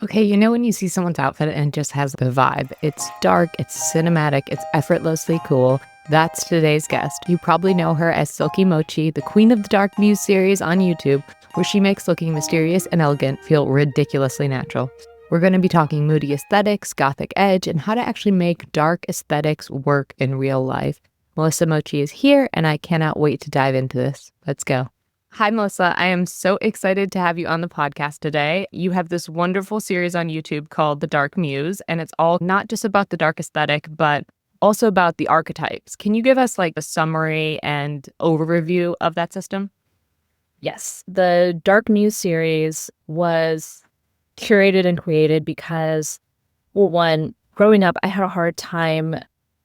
Okay, you know when you see someone's outfit and it just has the vibe? It's dark, it's cinematic, it's effortlessly cool. That's today's guest. You probably know her as SilkyMochi, the queen of the Dark Muse series on YouTube, where she makes looking mysterious and elegant feel ridiculously natural. We're going to be talking moody aesthetics, gothic edge, and how to actually make dark aesthetics work in real life. Melyssa Mochi is here, and I cannot wait to dive into this. Let's go. Hi, Melyssa. I am so excited to have you on the podcast today. You have this wonderful series on YouTube called The Dark Muse, and it's all not just about the dark aesthetic, but also about the archetypes. Can you give us like a summary and overview of that system? Yes, the Dark Muse series was curated and created because, well, one, growing up, I had a hard time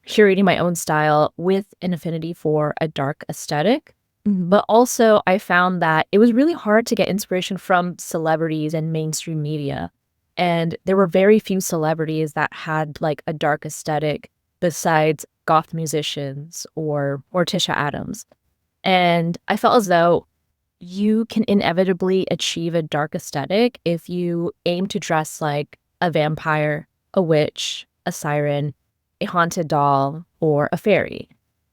curating my own style with an affinity for a dark aesthetic. But also, I found that it was really hard to get inspiration from celebrities and mainstream media. And there were very few celebrities that had like a dark aesthetic besides goth musicians or Tisha Adams. And I felt as though you can inevitably achieve a dark aesthetic if you aim to dress like a vampire, a witch, a siren, a haunted doll, or a fairy.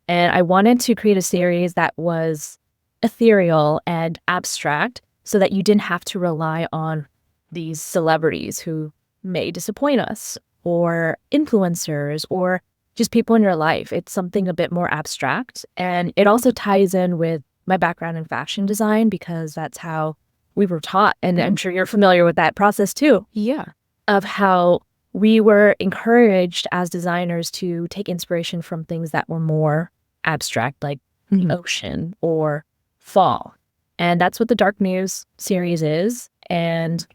And I wanted to create a series that was ethereal and abstract so that you didn't have to rely on these celebrities who may disappoint us, or influencers, or just people in your life. It's something a bit more abstract. And it also ties in with my background in fashion design because that's how we were taught. And I'm sure you're familiar with that process too. Yeah. Of how we were encouraged as designers to take inspiration from things that were more abstract, like the ocean or fall. And that's what the Dark Muse series is. And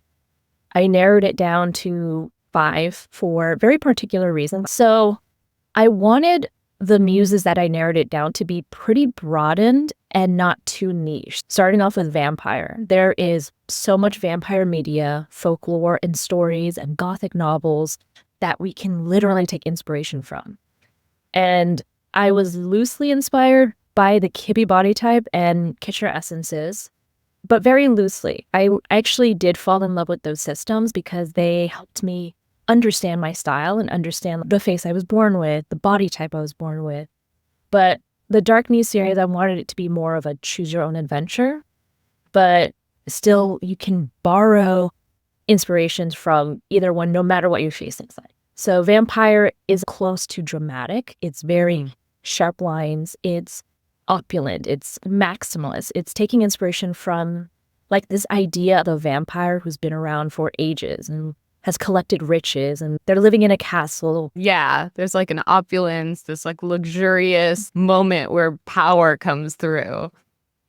I narrowed it down to 5 for very particular reasons. So I wanted the muses that I narrowed it down to be pretty broadened and not too niche. Starting off with vampire. There is so much vampire media, folklore, and stories and gothic novels that we can literally take inspiration from. And I was loosely inspired by the Kibbe body type and Kitcher essences, but very loosely. I actually did fall in love with those systems because they helped me understand my style and understand the face I was born with, the body type I was born with. But the Dark Muse series, I wanted it to be more of a choose your own adventure, but still you can borrow inspirations from either one, no matter what your face looks like. So vampire is close to dramatic. It's very sharp lines. It's opulent. It's maximalist. It's taking inspiration from like this idea of a vampire who's been around for ages and has collected riches and they're living in a castle. Yeah, there's like an opulence, this like luxurious moment where power comes through.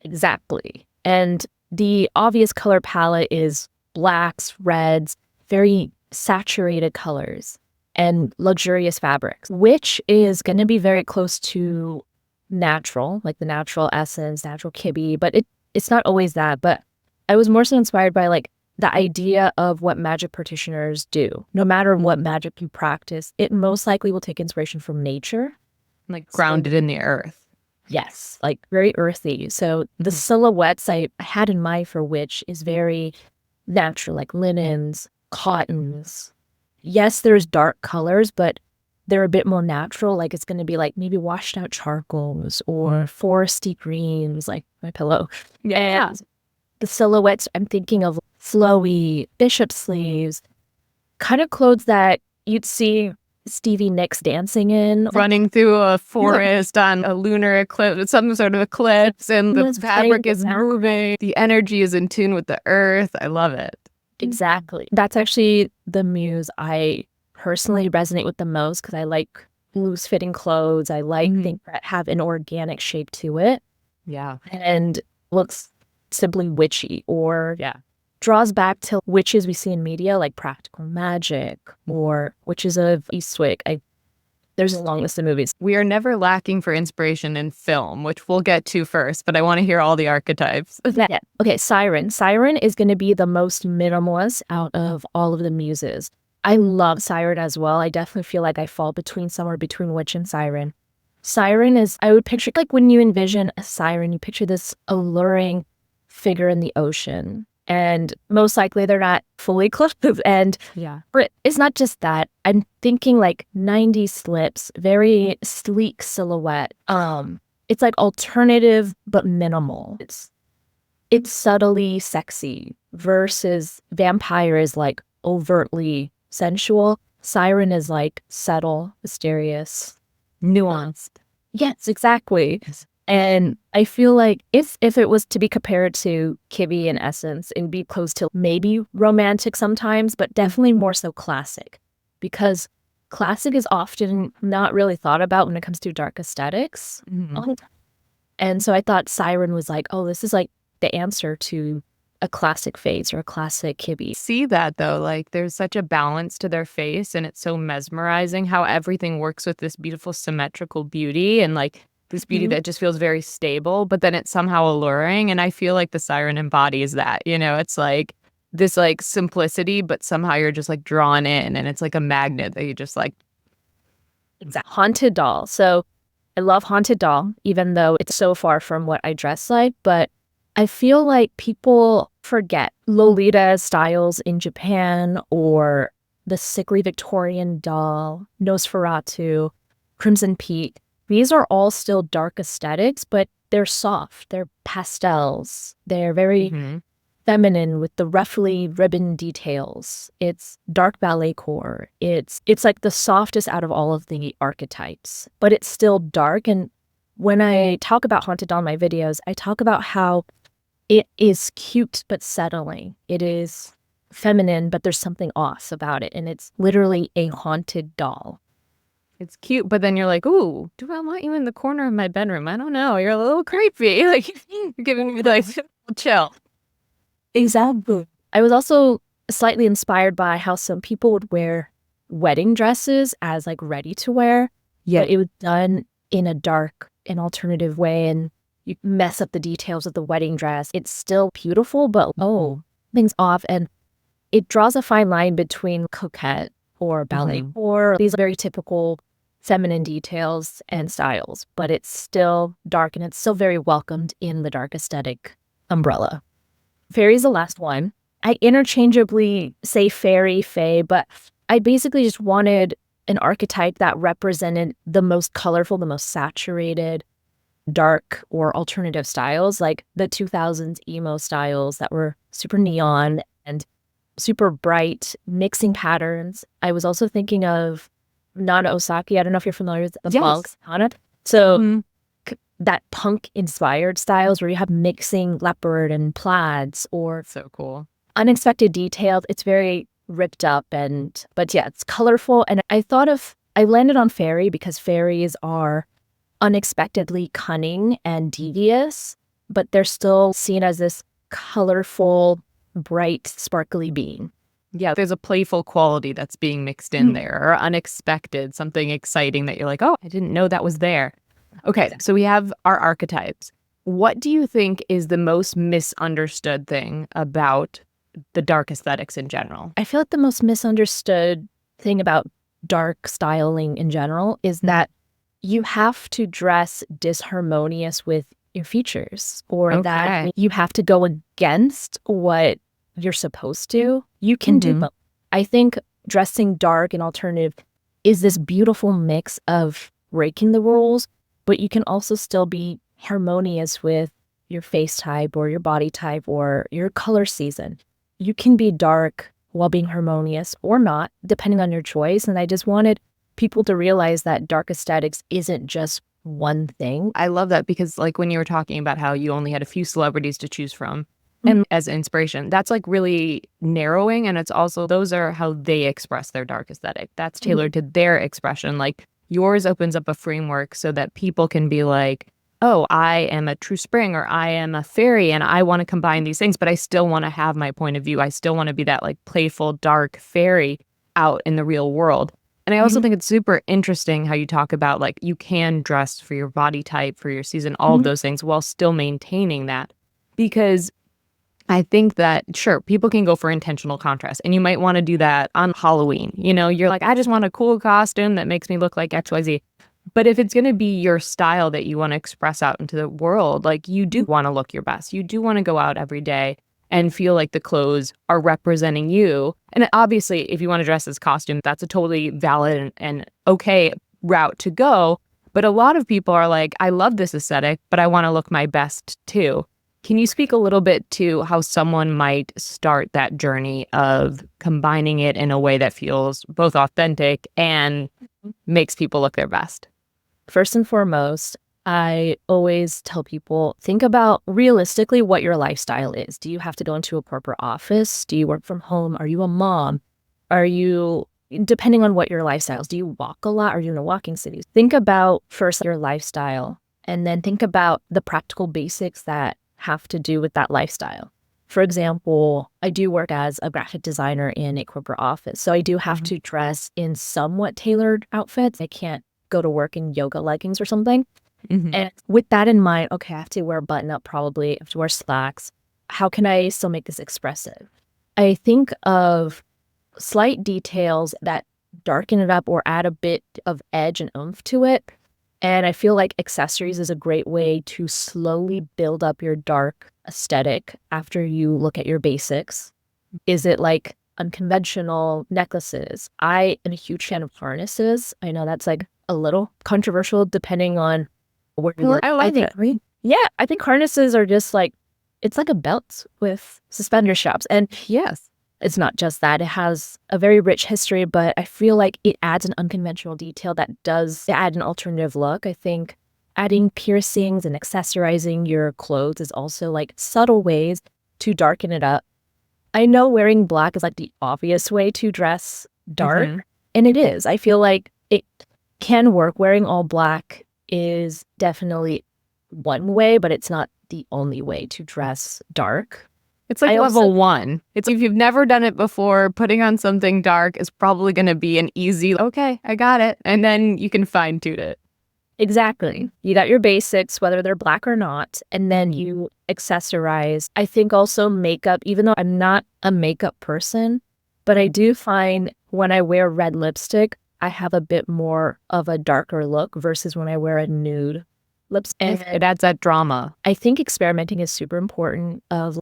Exactly. And the obvious color palette is blacks, reds, very saturated colors and luxurious fabrics, which is going to be very close to natural, like the natural essence, natural Kibbe, but it's not always that. But I was more so inspired by like the idea of what magic practitioners do. No matter what magic you practice, it most likely will take inspiration from nature. Like grounded in the earth. Yes, like very earthy. So the silhouettes I had in mind for witch is very natural, like linens, cottons. Yes, there's dark colors, but they're a bit more natural. Like it's going to be like maybe washed out charcoals or foresty greens, like my pillow. Yeah. And the silhouettes, I'm thinking of flowy bishop sleeves, kind of clothes that you'd see Stevie Nicks dancing in. Running through a forest on a lunar eclipse, some sort of eclipse, and the fabric is moving. The energy is in tune with the earth. I love it. Exactly. That's actually the muse I personally resonate with the most because I like loose-fitting clothes. I like things that have an organic shape to it. Yeah. And looks simply witchy or draws back to witches we see in media like Practical Magic or Witches of Eastwick. There's a long list of movies. We are never lacking for inspiration in film, which we'll get to first, but I want to hear all the archetypes. Yeah. Okay, Siren. Siren is going to be the most minimalist out of all of the muses. I love Siren as well. I definitely feel like I fall somewhere between witch and siren. Siren is, I would picture, like when you envision a siren, you picture this alluring figure in the ocean. And most likely they're not fully clothed. And Yeah. it's not just that. I'm thinking like 90s slips, very sleek silhouette. It's like alternative but minimal. It's subtly sexy versus Vampire is like overtly sensual. Siren is like subtle, mysterious, Nuanced. Yes, exactly. And I feel like if it was to be compared to Kibbe in essence, it'd be close to maybe romantic sometimes, but definitely more so classic. Because classic is often not really thought about when it comes to dark aesthetics. And so I thought Siren was like, oh, this is like the answer to a classic face or a classic Kibbe. See that though, like there's such a balance to their face and it's so mesmerizing how everything works with this beautiful symmetrical beauty and like this beauty that just feels very stable, but then it's somehow alluring. And I feel like the Siren embodies that, you know, it's like this like simplicity, but somehow you're just like drawn in and it's like a magnet that you just like. Exactly. Haunted doll. So I love haunted doll, even though it's so far from what I dress like, but I feel like people forget Lolita styles in Japan or the sickly Victorian doll, Nosferatu, Crimson Peak. These are all still dark aesthetics, but they're soft. They're pastels. They're very feminine with the ruffly ribbon details. It's dark ballet core. It's like the softest out of all of the archetypes, but it's still dark. And when I talk about haunted doll in my videos, I talk about how it is cute but settling. It is feminine, but there's something off about it. And it's literally a haunted doll. It's cute, but then you're like, ooh, do I want you in the corner of my bedroom? I don't know. You're a little creepy. Like, you're giving me like chill. Exactly. I was also slightly inspired by how some people would wear wedding dresses as like ready to wear. Yeah. But it was done in a dark and alternative way. And you mess up the details of the wedding dress. It's still beautiful, but things off. And it draws a fine line between coquette or ballet or these very typical feminine details and styles, but it's still dark and it's still very welcomed in the dark aesthetic umbrella. Fairy's the last one. I interchangeably say fairy, fae, but I basically just wanted an archetype that represented the most colorful, the most saturated, dark or alternative styles, like the 2000s emo styles that were super neon and super bright, mixing patterns. I was also thinking of Nana Osaki. I don't know if you're familiar with the monks, Hana. So that punk-inspired styles where you have mixing leopard and plaids or so cool, unexpected details. It's very ripped up but yeah, it's colorful. And I landed on fairy because fairies are unexpectedly cunning and devious, but they're still seen as this colorful, bright, sparkly being. Yeah, there's a playful quality that's being mixed in there, or unexpected, something exciting that you're like, oh, I didn't know that was there. Okay, so we have our archetypes. What do you think is the most misunderstood thing about the dark aesthetics in general? I feel like the most misunderstood thing about dark styling in general is that you have to dress disharmonious with your features, or that you have to go against what you're supposed to. You can do both. I think dressing dark and alternative is this beautiful mix of breaking the rules, but you can also still be harmonious with your face type or your body type or your color season. You can be dark while being harmonious or not, depending on your choice. And I just wanted people to realize that dark aesthetics isn't just one thing. I love that because like when you were talking about how you only had a few celebrities to choose from and as inspiration, that's like really narrowing. And it's also, those are how they express their dark aesthetic. That's tailored to their expression. Like yours opens up a framework so that people can be like, oh, I am a true spring or I am a fairy and I want to combine these things, but I still want to have my point of view. I still want to be that like playful, dark fairy out in the real world. And I also think it's super interesting how you talk about like you can dress for your body type, for your season, all of those things while still maintaining that. Because I think that, sure, people can go for intentional contrast and you might want to do that on Halloween. You know, you're like, I just want a cool costume that makes me look like XYZ. But if it's going to be your style that you want to express out into the world, like you do want to look your best. You do want to go out every day and feel like the clothes are representing you. And obviously, if you want to dress as costume, that's a totally valid and okay route to go. But a lot of people are like, I love this aesthetic, but I want to look my best too. Can you speak a little bit to how someone might start that journey of combining it in a way that feels both authentic and makes people look their best? First and foremost, I always tell people, think about realistically what your lifestyle is. Do you have to go into a corporate office? Do you work from home? Are you a mom? Are you, depending on what your lifestyle is, do you walk a lot? Are you in a walking city? Think about first your lifestyle, and then think about the practical basics that have to do with that lifestyle. For example, I do work as a graphic designer in a corporate office, so I do have to dress in somewhat tailored outfits. I can't go to work in yoga leggings or something. And with that in mind, okay, I have to wear a button up probably, I have to wear slacks. How can I still make this expressive? I think of slight details that darken it up or add a bit of edge and oomph to it. And I feel like accessories is a great way to slowly build up your dark aesthetic after you look at your basics. Is it like unconventional necklaces? I am a huge fan of harnesses. I know that's like a little controversial depending on where you work. I like it. Yeah, I think harnesses are just like, it's like a belt with suspender straps. And Yes. it's not just that. It has a very rich history, but I feel like it adds an unconventional detail that does add an alternative look. I think adding piercings and accessorizing your clothes is also like subtle ways to darken it up. I know wearing black is like the obvious way to dress dark, and it is. I feel like it can work. Wearing all black is definitely one way, but it's not the only way to dress dark. It's like level 1. It's if you've never done it before, putting on something dark is probably going to be an easy, okay, I got it. And then you can fine tune it. Exactly. You got your basics, whether they're black or not, and then you accessorize. I think also makeup, even though I'm not a makeup person, but I do find when I wear red lipstick, I have a bit more of a darker look versus when I wear a nude lipstick. And it adds that drama. I think experimenting is super important of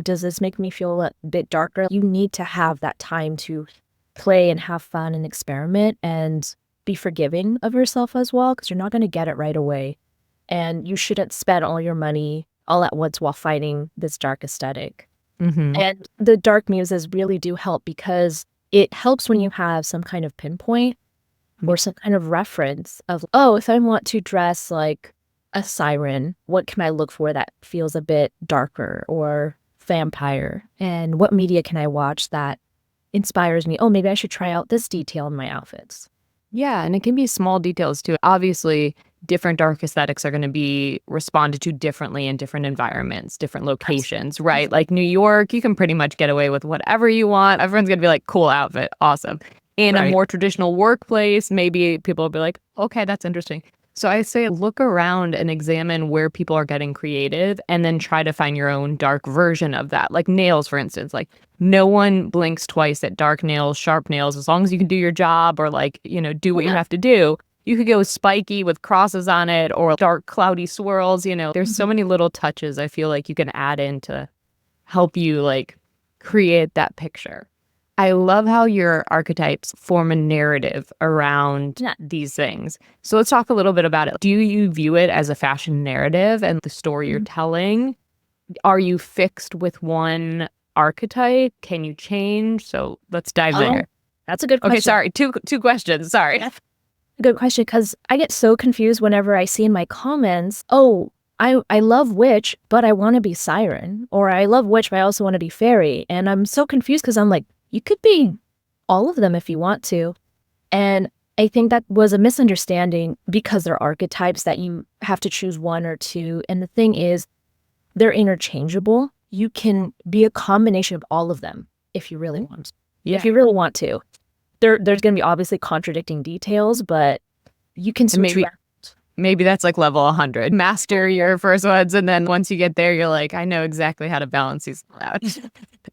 does this make me feel a bit darker? You need to have that time to play and have fun and experiment and be forgiving of yourself as well, because you're not going to get it right away. And you shouldn't spend all your money all at once while fighting this dark aesthetic. And the Dark Muses really do help because it helps when you have some kind of pinpoint or some kind of reference of, if I want to dress like a siren, what can I look for that feels a bit darker or vampire? And what media can I watch that inspires me? Oh, maybe I should try out this detail in my outfits. Yeah, and it can be small details too. Obviously, different dark aesthetics are going to be responded to differently in different environments, different locations, right? Like New York, you can pretty much get away with whatever you want. Everyone's going to be like, cool outfit, awesome. In a more traditional workplace, maybe people will be like, okay, that's interesting. So I say look around and examine where people are getting creative and then try to find your own dark version of that. Like nails, for instance, like no one blinks twice at dark nails, sharp nails, as long as you can do your job or like, do what you have to do. You could go spiky with crosses on it or dark cloudy swirls. There's so many little touches I feel like you can add in to help you like create that picture. I love how your archetypes form a narrative around these things. So let's talk a little bit about it. Do you view it as a fashion narrative and the story you're telling? Are you fixed with one archetype? Can you change? So let's dive there. That's a good question. Okay, sorry. Two questions. Sorry. That's a good question because I get so confused whenever I see in my comments, I love witch, but I want to be siren. Or I love witch, but I also want to be fairy. And I'm so confused because I'm like, you could be all of them if you want to. And I think that was a misunderstanding because they're archetypes that you have to choose one or two. And the thing is, they're interchangeable. You can be a combination of all of them if you really want. Yeah. If you really want to. There's going to be obviously contradicting details, but you can switch around. Maybe that's like level 100. Master your first ones, and then once you get there, you're like, I know exactly how to balance these out.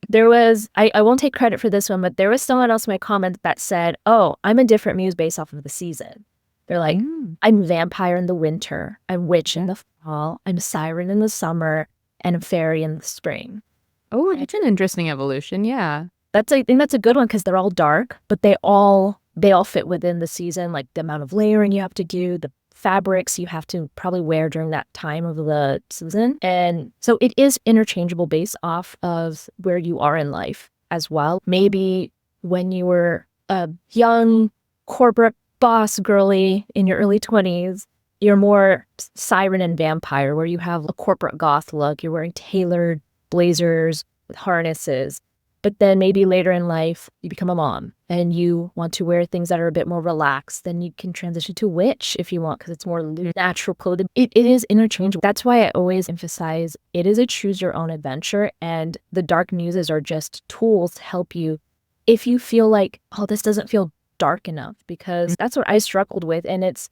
There was, I won't take credit for this one, but there was someone else in my comment that said, I'm a different muse based off of the season. They're like, I'm vampire in the winter, I'm witch in the fall, I'm siren in the summer, and a fairy in the spring. Oh, that's an interesting evolution. Yeah. I think that's a good one because they're all dark, but they all fit within the season, like the amount of layering you have to do, the fabrics you have to probably wear during that time of the season. And so it is interchangeable based off of where you are in life as well. Maybe when you were a young corporate boss girly in your early 20s, you're more Siren and vampire, where you have a corporate goth look. You're wearing tailored blazers with harnesses. But then maybe later in life, you become a mom and you want to wear things that are a bit more relaxed. Then you can transition to witch if you want, because it's more natural clothing. It is interchangeable. That's why I always emphasize it is a choose your own adventure. And the Dark Muses are just tools to help you if you feel like, oh, this doesn't feel dark enough, because that's what I struggled with. And it's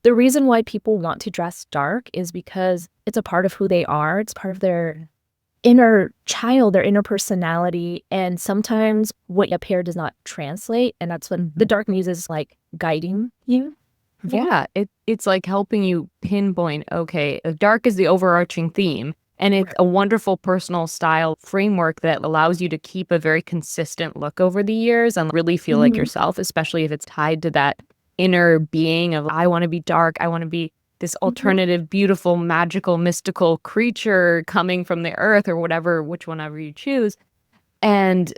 the reason why people want to dress dark is because it's a part of who they are. It's part of their inner child, their inner personality, and sometimes what appear does not translate, and that's when the Dark Muse is like guiding you. Yeah, it's like helping you pinpoint, okay, dark is the overarching theme, and it's a wonderful personal style framework that allows you to keep a very consistent look over the years and really feel like yourself, especially if it's tied to that inner being of, I want to be dark, I want to be this alternative, beautiful, magical, mystical creature coming from the earth or whatever, whichever you choose. And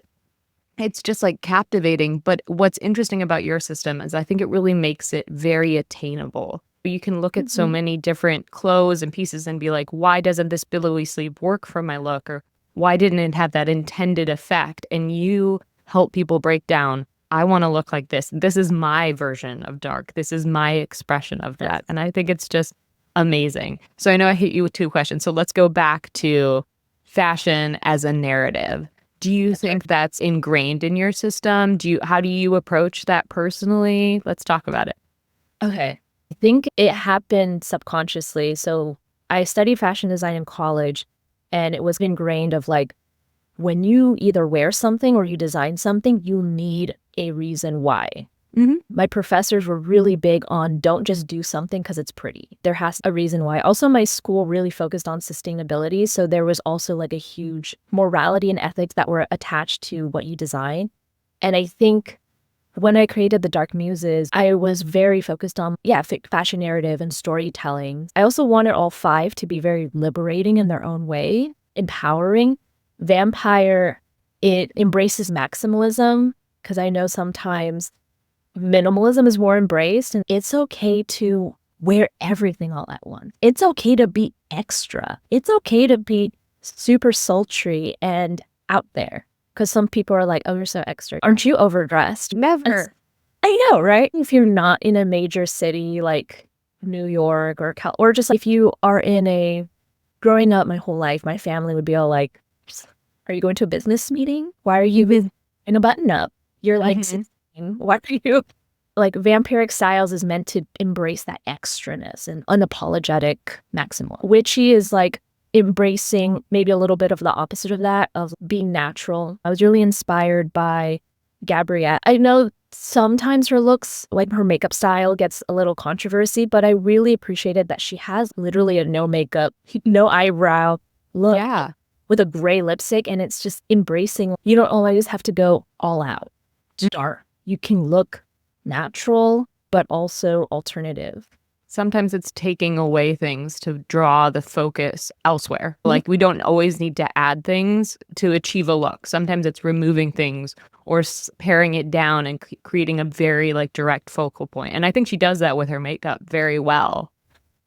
it's just like captivating. But what's interesting about your system is I think it really makes it very attainable. You can look at so many different clothes and pieces and be like, why doesn't this billowy sleeve work for my look? Or why didn't it have that intended effect? And you help people break down, I want to look like this. This is my version of dark. This is my expression of that. And I think it's just amazing. So I know I hit you with two questions. So let's go back to fashion as a narrative. Do you think that's ingrained in your system? How do you approach that personally? Let's talk about it. Okay. I think it happened subconsciously. So I studied fashion design in college, and it was ingrained of like, when you either wear something or you design something, you need a reason why. My professors were really big on don't just do something because it's pretty. There has a reason why. Also, my school really focused on sustainability. So there was also like a huge morality and ethics that were attached to what you design. And I think when I created the Dark Muses, I was very focused on, fashion narrative and storytelling. I also wanted all five to be very liberating in their own way, empowering. Vampire, it embraces maximalism, because I know sometimes minimalism is more embraced, and it's okay to wear everything all at once. It's okay to be extra. It's okay to be super sultry and out there, because some people are like, oh, you're so extra. Aren't you overdressed? Never. I know, right? If you're not in a major city like New York or just like if you are growing up my whole life, my family would be all like, are you going to a business meeting? Why are you in a button up? You're like, 16. Why are you? Like, vampiric styles is meant to embrace that extraness and unapologetic maximal. Witchy is like embracing maybe a little bit of the opposite of that, of being natural. I was really inspired by Gabrielle. I know sometimes her looks, like her makeup style, gets a little controversy, but I really appreciated that she has literally a no makeup, no eyebrow look. Yeah. With a gray lipstick, and it's just embracing. You don't always have to go all out. Dark. You can look natural, but also alternative. Sometimes it's taking away things to draw the focus elsewhere. Like, we don't always need to add things to achieve a look. Sometimes it's removing things or paring it down and creating a very like direct focal point. And I think she does that with her makeup very well.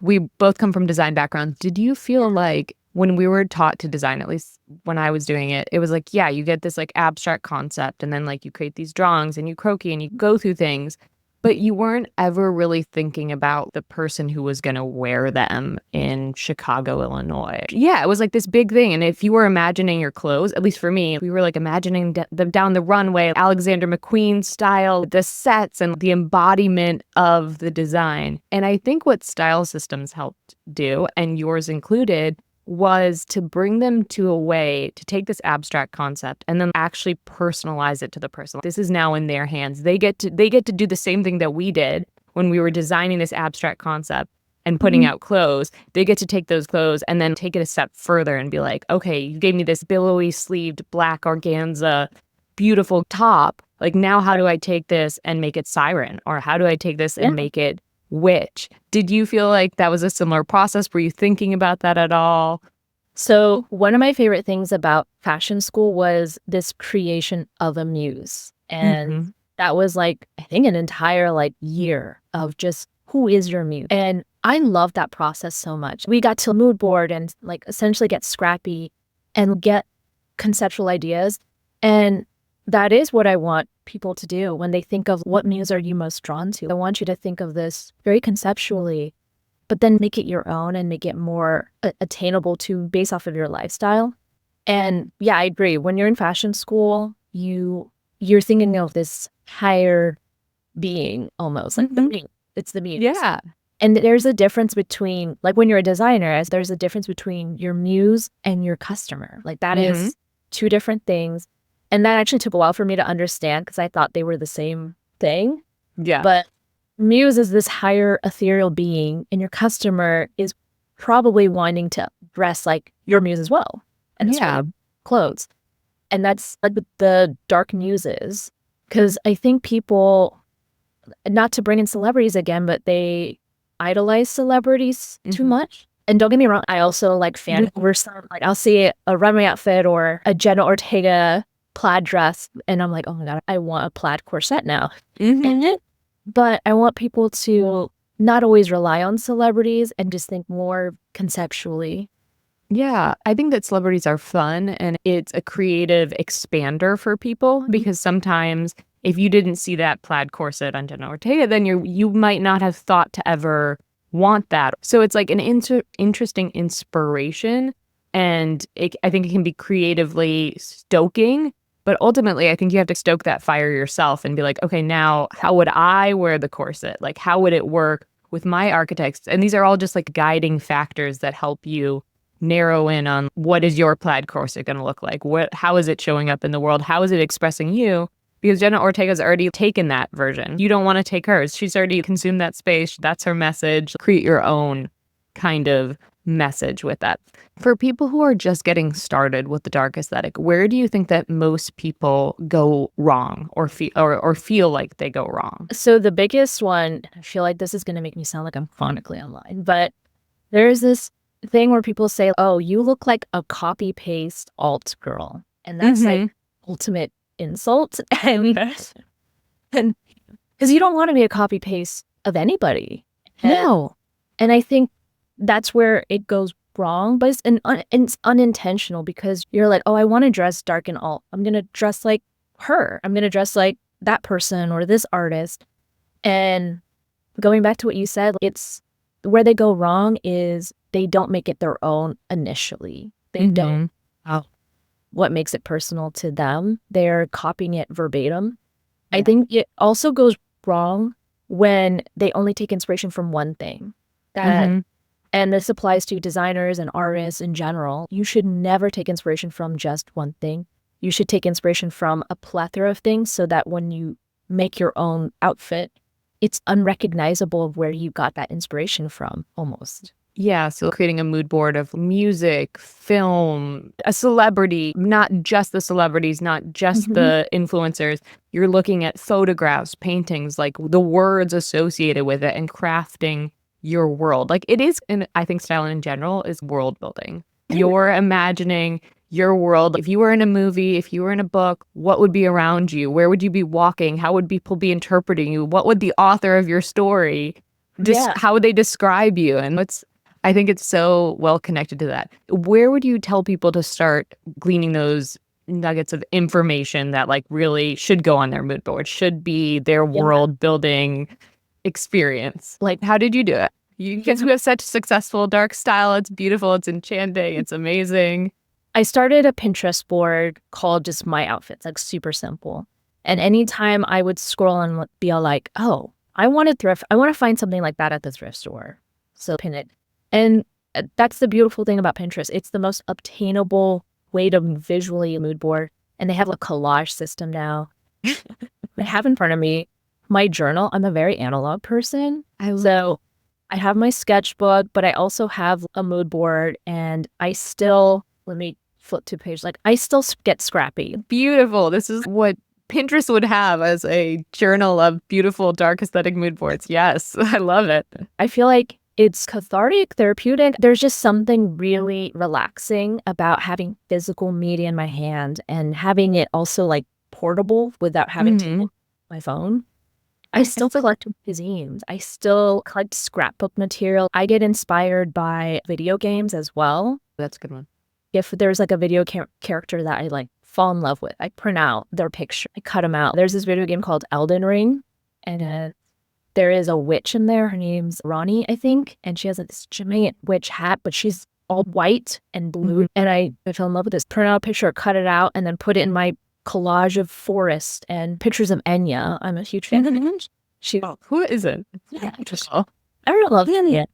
We both come from design backgrounds. Did you feel like when we were taught to design, at least when I was doing it, it was like, yeah, you get this like abstract concept and then like you create these drawings and you croquis and you go through things, but you weren't ever really thinking about the person who was going to wear them in Chicago, Illinois. Yeah, it was like this big thing. And if you were imagining your clothes, at least for me, we were like imagining them down the runway, Alexander McQueen style, the sets and the embodiment of the design. And I think what style systems helped do, and yours included, was to bring them to a way to take this abstract concept and then actually personalize it to the person. This is now in their hands. They get to do the same thing that we did when we were designing this abstract concept and putting out clothes, they get to take those clothes and then take it a step further and be like, okay, you gave me this billowy sleeved black organza, beautiful top. Like, now how do I take this and make it Siren? Or how do I take this and make it Witch? Did you feel like that was a similar process? Were you thinking about that at all? So one of my favorite things about fashion school was this creation of a muse. And that was like, I think, an entire like year of just, who is your muse? And I love that process so much. We got to mood board and like essentially get scrappy and get conceptual ideas. And that is what I want people to do when they think of what muse are you most drawn to. I want you to think of this very conceptually, but then make it your own and make it more attainable to based off of your lifestyle. And yeah, I agree. When you're in fashion school, you're thinking of this higher being almost, like the being. It's the muse. Yeah. And there's a difference between, like when you're a designer, there's a difference between your muse and your customer. Like that is two different things. And that actually took a while for me to understand because I thought they were the same thing. Yeah. But muse is this higher ethereal being, and your customer is probably wanting to dress like your muse as well. And it's clothes. And that's like the Dark Muses. Because I think people, not to bring in celebrities again, but they idolize celebrities too much. And don't get me wrong, I also like fan over some, like I'll see a runway outfit or a Jenna Ortega plaid dress, and I'm like, oh my God, I want a plaid corset now. But I want people to not always rely on celebrities and just think more conceptually. Yeah, I think that celebrities are fun and it's a creative expander for people because sometimes if you didn't see that plaid corset on Jenna Ortega, then you might not have thought to ever want that. So it's like an interesting inspiration, and I think it can be creatively stoking. But ultimately, I think you have to stoke that fire yourself and be like, okay, now how would I wear the corset? Like, how would it work with my archetypes? And these are all just like guiding factors that help you narrow in on what is your plaid corset going to look like? How is it showing up in the world? How is it expressing you? Because Jenna Ortega's already taken that version. You don't want to take hers. She's already consumed that space. That's her message. Create your own kind of message with that. For people who are just getting started with the dark aesthetic, where do you think that most people go wrong or feel like they go wrong? So the biggest one, I feel like this is going to make me sound like I'm chronically online, but there's this thing where people say, oh, you look like a copy paste alt girl. And that's like ultimate insult. And because you don't want to be a copy paste of anybody. No. And I think that's where it goes wrong, but it's unintentional because you're like, oh, I want to dress dark and alt. I'm going to dress like her. I'm going to dress like that person or this artist. And going back to what you said, it's where they go wrong is they don't make it their own initially. They don't. What makes it personal to them, they're copying it verbatim. I think it also goes wrong when they only take inspiration from one thing. And this applies to designers and artists in general. You should never take inspiration from just one thing. You should take inspiration from a plethora of things so that when you make your own outfit, it's unrecognizable of where you got that inspiration from, almost. Yeah, so creating a mood board of music, film, a celebrity, not just the celebrities, not just the influencers. You're looking at photographs, paintings, like the words associated with it and crafting your world. Like it is, and I think style in general is world building. You're imagining your world. If you were in a movie, if you were in a book, what would be around you? Where would you be walking? How would people be interpreting you? What would the author of your story, how would they describe you? And I think it's so well connected to that. Where would you tell people to start gleaning those nuggets of information that like really should go on their mood board, should be their world building experience? Like, how did you do it? Because you have such successful dark style. It's beautiful. It's enchanting. It's amazing. I started a Pinterest board called just My Outfits, like super simple. And anytime I would scroll and be all like, oh, I want to thrift. I want to find something like that at the thrift store. So pin it. And that's the beautiful thing about Pinterest. It's the most obtainable way to visually mood board. And they have a collage system now. I have in front of me my journal. I'm a very analog person. So I have my sketchbook, but I also have a mood board, and I still, let me flip to page, like I still get scrappy. Beautiful. This is what Pinterest would have as a journal of beautiful, dark aesthetic mood boards. Yes, I love it. I feel like it's cathartic, therapeutic. There's just something really relaxing about having physical media in my hand and having it also like portable without having to hold my phone. I still collect magazines. I still collect scrapbook material. I get inspired by video games as well. That's a good one. If there's like a video character that I like fall in love with, I print out their picture. I cut them out. There's this video game called Elden Ring, and there is a witch in there. Her name's Ronnie, I think, and she has like, this giant witch hat, but she's all white and blue. And I fell in love with this. Print out a picture, cut it out, and then put it in my collage of forest and pictures of Enya. I'm a huge fan of Enya. Who isn't? Yeah, I really love Enya.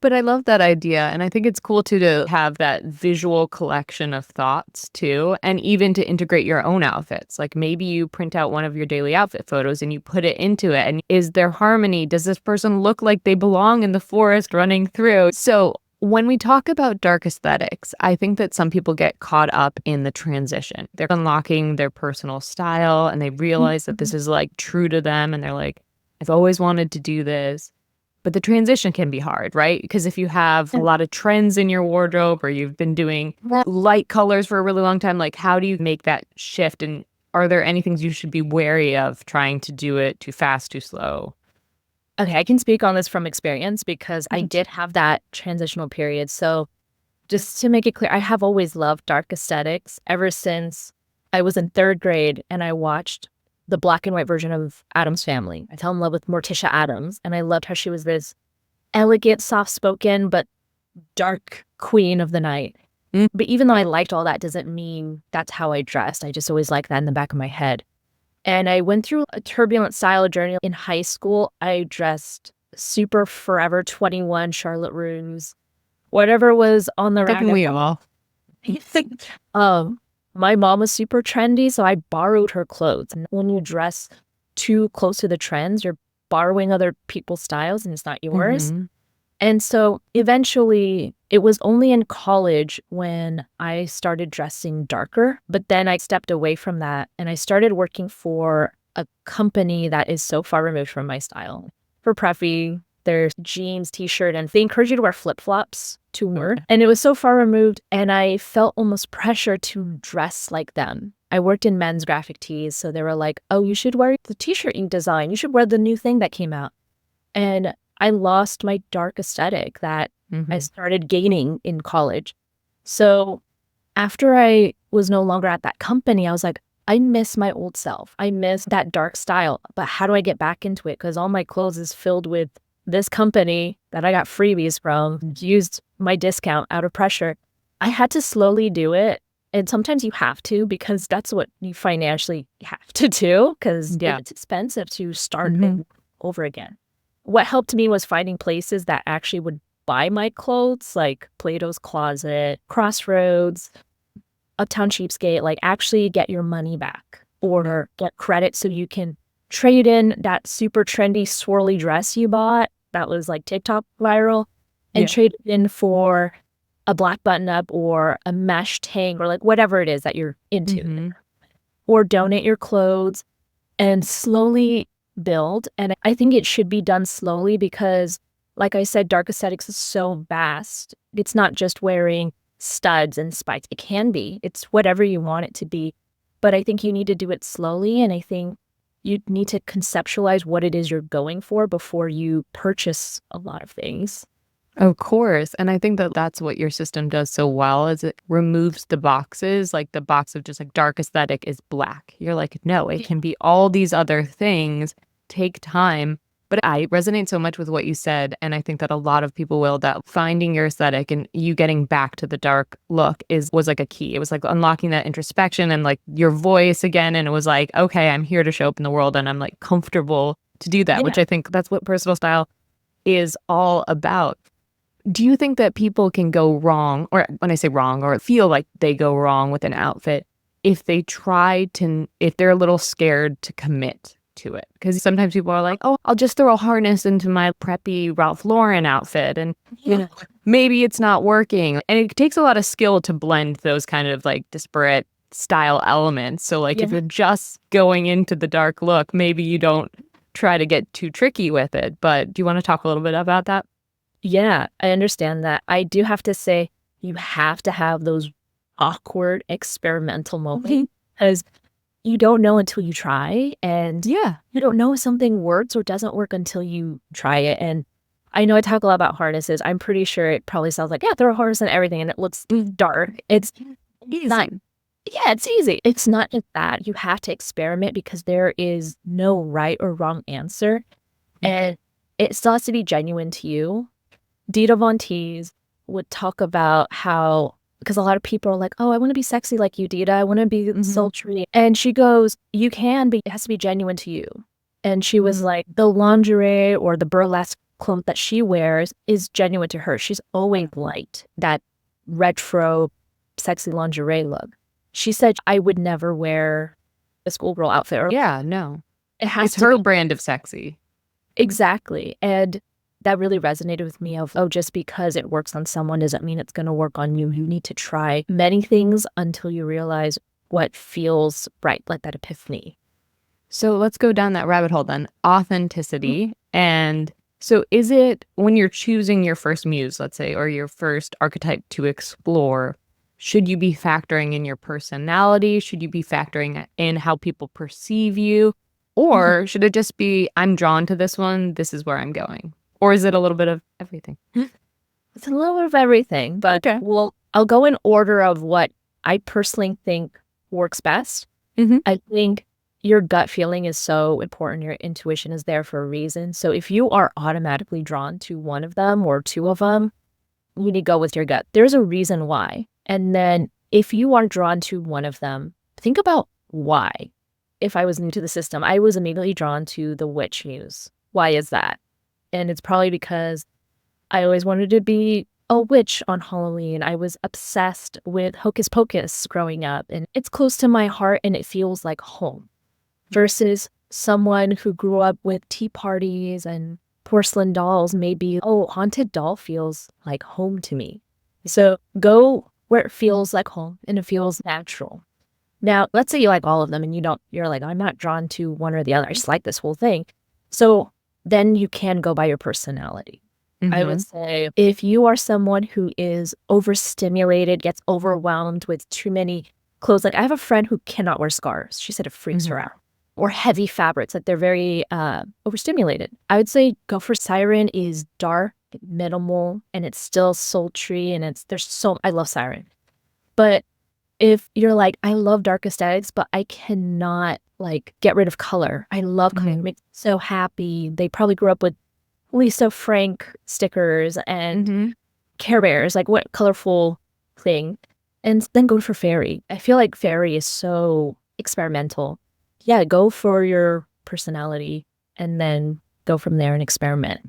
But I love that idea. And I think it's cool too to have that visual collection of thoughts too. And even to integrate your own outfits. Like maybe you print out one of your daily outfit photos and you put it into it. And is there harmony? Does this person look like they belong in the forest running through? So when we talk about dark aesthetics, I think that some people get caught up in the transition. They're unlocking their personal style and they realize that this is like true to them. And they're like, I've always wanted to do this. But the transition can be hard, right? Because if you have a lot of trends in your wardrobe or you've been doing light colors for a really long time, like how do you make that shift? And are there any things you should be wary of trying to do it too fast, too slow? Okay, I can speak on this from experience because I did have that transitional period. So just to make it clear, I have always loved dark aesthetics ever since I was in 3rd grade and I watched the black and white version of Addams Family. I fell in love with Morticia Addams, and I loved how she was this elegant, soft-spoken, but dark queen of the night. But even though I liked all that, doesn't mean that's how I dressed. I just always liked that in the back of my head. And I went through a turbulent style journey. In high school, I dressed super Forever 21, Charlotte Russe, whatever was on the rack. Didn't we all? My mom was super trendy, so I borrowed her clothes. And when you dress too close to the trends, you're borrowing other people's styles and it's not yours. And so eventually, it was only in college when I started dressing darker. But then I stepped away from that and I started working for a company that is so far removed from my style. For Preffy, there's jeans, t-shirt, and they encourage you to wear flip-flops to work. And it was so far removed, and I felt almost pressure to dress like them. I worked in men's graphic tees, so they were like, oh, you should wear the t-shirt you design. You should wear the new thing that came out. And I lost my dark aesthetic that I started gaining in college. So after I was no longer at that company, I was like, I miss my old self. I miss that dark style, but how do I get back into it? Because all my clothes is filled with this company that I got freebies from, used my discount out of pressure. I had to slowly do it. And sometimes you have to because that's what you financially have to do because it's expensive to start over again. What helped me was finding places that actually would buy my clothes, like Plato's Closet, Crossroads, Uptown Cheapskate, like actually get your money back or get credit so you can trade in that super trendy swirly dress you bought that was like TikTok viral and trade it in for a black button up or a mesh tank or like whatever it is that you're into. Or donate your clothes and slowly build. And I think it should be done slowly because, like I said, dark aesthetics is so vast. It's not just wearing studs and spikes. It can be. It's whatever you want it to be. But I think you need to do it slowly. And I think you need to conceptualize what it is you're going for before you purchase a lot of things. Of course. And I think that that's what your system does so well is it removes the boxes, like the box of just like dark aesthetic is black. You're like, no, it can be all these other things. Take time. But I resonate so much with what you said. And I think that a lot of people will, that finding your aesthetic and you getting back to the dark look was like a key. It was like unlocking that introspection and like your voice again. And it was like, okay, I'm here to show up in the world and I'm like comfortable to do that, which I think that's what personal style is all about. Do you think that people can go wrong, or when I say wrong, or feel like they go wrong with an outfit if they're a little scared to commit to it? Because sometimes people are like, oh, I'll just throw a harness into my preppy Ralph Lauren outfit. And maybe it's not working. And it takes a lot of skill to blend those kind of like disparate style elements. So like if you're just going into the dark look, maybe you don't try to get too tricky with it. But do you want to talk a little bit about that? Yeah, I understand that. I do have to say, you have to have those awkward experimental moments because you don't know until you try. And you don't know if something works or doesn't work until you try it. And I know I talk a lot about harnesses. I'm pretty sure it probably sounds like, throw a harness on everything and it looks dark. It's not. Yeah, it's easy. It's not just that. You have to experiment because there is no right or wrong answer. And it still has to be genuine to you. Dita Von Teese would talk about how, because a lot of people are like, oh, I want to be sexy like you, Dita. I want to be sultry. And she goes, you can, but it has to be genuine to you. And she was like, the lingerie or the burlesque clothes that she wears is genuine to her. She's always liked that retro, sexy lingerie look. She said, I would never wear a schoolgirl outfit. It has it's to her be brand of sexy. Exactly. And that really resonated with me of, just because it works on someone doesn't mean it's going to work on you. You need to try many things until you realize what feels right, like that epiphany. So let's go down that rabbit hole then. Authenticity. And so is it when you're choosing your first muse, let's say, or your first archetype to explore, should you be factoring in your personality? Should you be factoring in how people perceive you? Or should it just be, I'm drawn to this one, this is where I'm going? Or is it a little bit of everything? It's a little bit of everything, but I'll go in order of what I personally think works best. I think your gut feeling is so important. Your intuition is there for a reason. So if you are automatically drawn to one of them or two of them, you need to go with your gut. There's a reason why. And then if you are drawn to one of them, think about why. If I was new to the system, I was immediately drawn to the witch muse. Why is that? And it's probably because I always wanted to be a witch on Halloween. I was obsessed with Hocus Pocus growing up, and it's close to my heart and it feels like home. Versus someone who grew up with tea parties and porcelain dolls, maybe, haunted doll feels like home to me. So go where it feels like home and it feels natural. Now, let's say you like all of them and you're like, I'm not drawn to one or the other. I just like this whole thing. So then you can go by your personality. I would say if you are someone who is overstimulated, gets overwhelmed with too many clothes. Like I have a friend who cannot wear scarves. She said it freaks her out. Or heavy fabrics, like they're very overstimulated. I would say go for Siren is dark, minimal, and it's still sultry, and I love Siren. But if you're like, I love dark aesthetics, but I cannot like get rid of color. I love color. It makes me so happy. They probably grew up with Lisa Frank stickers and Care Bears, like what colorful thing. And then go for fairy. I feel like fairy is so experimental. Yeah, go for your personality and then go from there and experiment.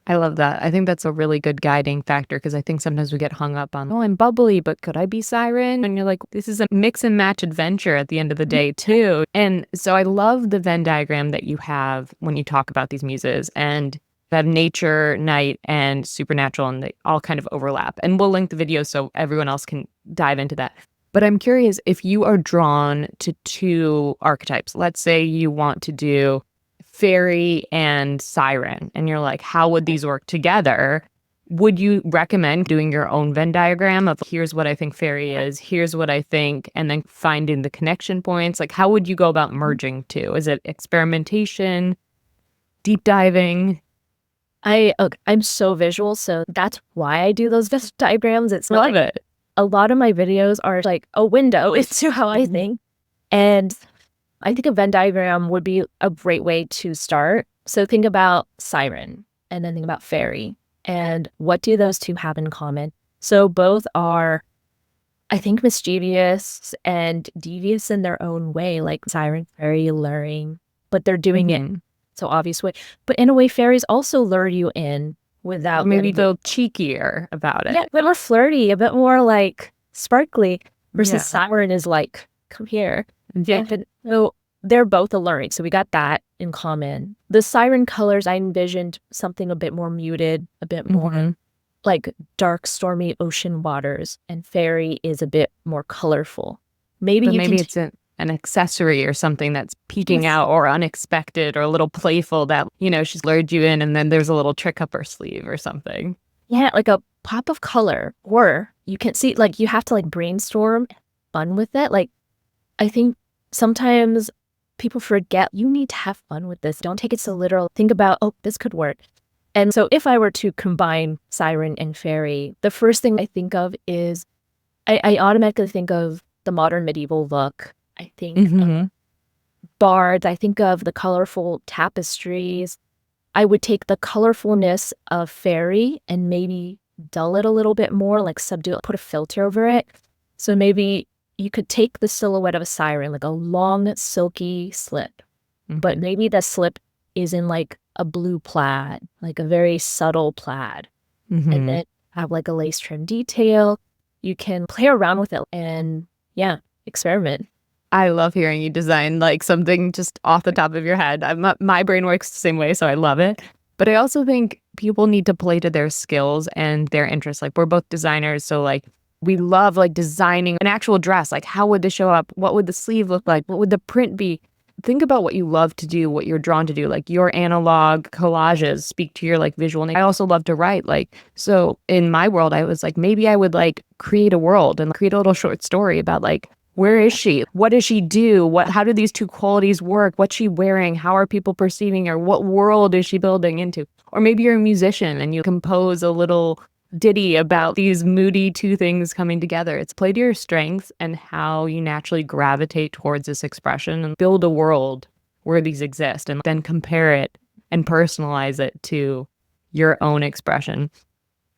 I love that. I think that's a really good guiding factor because I think sometimes we get hung up on, I'm bubbly, but could I be Siren? And you're like, this is a mix and match adventure at the end of the day too. And so I love the Venn diagram that you have when you talk about these muses and that nature, night, and supernatural, and they all kind of overlap. And we'll link the video so everyone else can dive into that. But I'm curious if you are drawn to two archetypes. Let's say you want to do fairy and siren, and you're like, how would these work together? Would you recommend doing your own Venn diagram of here's what I think fairy is, here's what I think, and then finding the connection points? Like, how would you go about merging two? Is it experimentation, deep diving? I'm so visual, so that's why I do those Venn diagrams. It's Love like, it. A lot of my videos are like a window into how I think. And I think a Venn diagram would be a great way to start. So think about Siren and then think about fairy. And what do those two have in common? So both are, I think, mischievous and devious in their own way. Like Siren, very alluring, but they're doing it so obvious way. But in a way, fairies also lure you in without maybe a little cheekier about it. Yeah, a bit more flirty, a bit more like sparkly versus Siren is like, come here. Yeah. So they're both alluring. So we got that in common. The Siren colors, I envisioned something a bit more muted, a bit more like dark, stormy ocean waters. And Fairy is a bit more colorful. Maybe it's an accessory or something that's peeking out or unexpected or a little playful that, she's lured you in and then there's a little trick up her sleeve or something. Yeah, like a pop of color. Or you can see, like, you have to like brainstorm fun with it. Like, I think sometimes people forget you need to have fun with this. Don't take it so literal. Think about, oh, this could work. And so if I were to combine Siren and Fairy, the first thing I think of is I automatically think of the modern medieval look. I think of bards. I think of the colorful tapestries. I would take the colorfulness of Fairy and maybe dull it a little bit more, like subdue it, put a filter over it. So maybe you could take the silhouette of a Siren, like a long, silky slip, but maybe the slip is in like a blue plaid, like a very subtle plaid, and then have like a lace trim detail. You can play around with it and experiment. I love hearing you design like something just off the top of your head. My brain works the same way, so I love it. But I also think people need to play to their skills and their interests. Like, we're both designers, so like we love like designing an actual dress. Like, how would this show up? What would the sleeve look like? What would the print be? Think about what you love to do, what you're drawn to do. Like, your analog collages speak to your like visual. And I also love to write. Like, so in my world, I was like, maybe I would like create a world and create a little short story about like, where is she? What does she do? How do these two qualities work? What's she wearing? How are people perceiving her? What world is she building into? Or maybe you're a musician and you compose a little ditty about these moody two things coming together. It's play to your strengths and how you naturally gravitate towards this expression and build a world where these exist, and then compare it and personalize it to your own expression.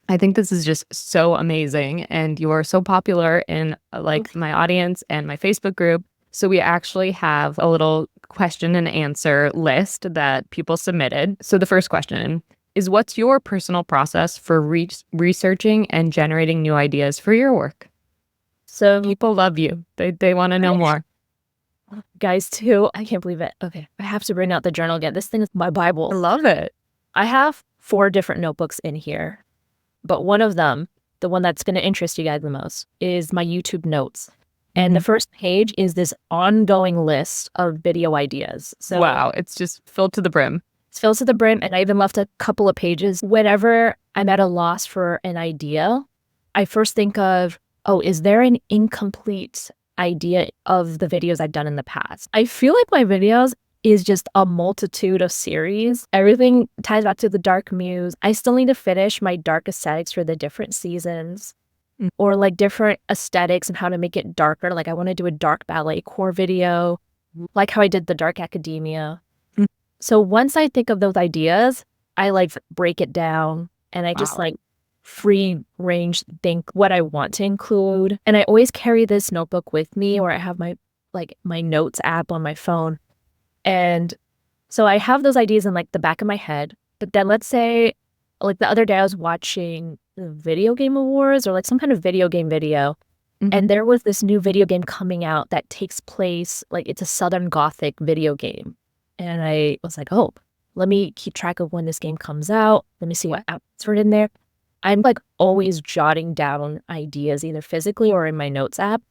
I think this is just so amazing, and you are so popular in like my audience and my Facebook group. So we actually have a little question and answer list that people submitted. So the first question is, what's your personal process for researching and generating new ideas for your work? So people love you. They want to know more. Guys, too, I can't believe it. Okay, I have to bring out the journal again. This thing is my Bible. I love it. I have 4 different notebooks in here. But one of them, the one that's going to interest you guys the most, is my YouTube notes. And the first page is this ongoing list of video ideas. So wow, it's just filled to the brim. It's filled to the brim. And I even left a couple of pages. Whenever I'm at a loss for an idea, I first think of, oh, is there an incomplete idea of the videos I've done in the past? I feel like my videos is just a multitude of series. Everything ties back to the Dark Muse. I still need to finish my dark aesthetics for the different seasons, or like different aesthetics and how to make it darker. Like, I want to do a dark ballet core video, like how I did the dark academia. So once I think of those ideas, I like break it down and I just like free range think what I want to include. And I always carry this notebook with me, or I have my notes app on my phone. And so I have those ideas in like the back of my head. But then let's say, like the other day I was watching the Video Game Awards or like some kind of video game video. And there was this new video game coming out that takes place, like it's a Southern Gothic video game. And I was like, oh, let me keep track of when this game comes out. Let me see what apps are in there. I'm like always jotting down ideas either physically or in my notes app.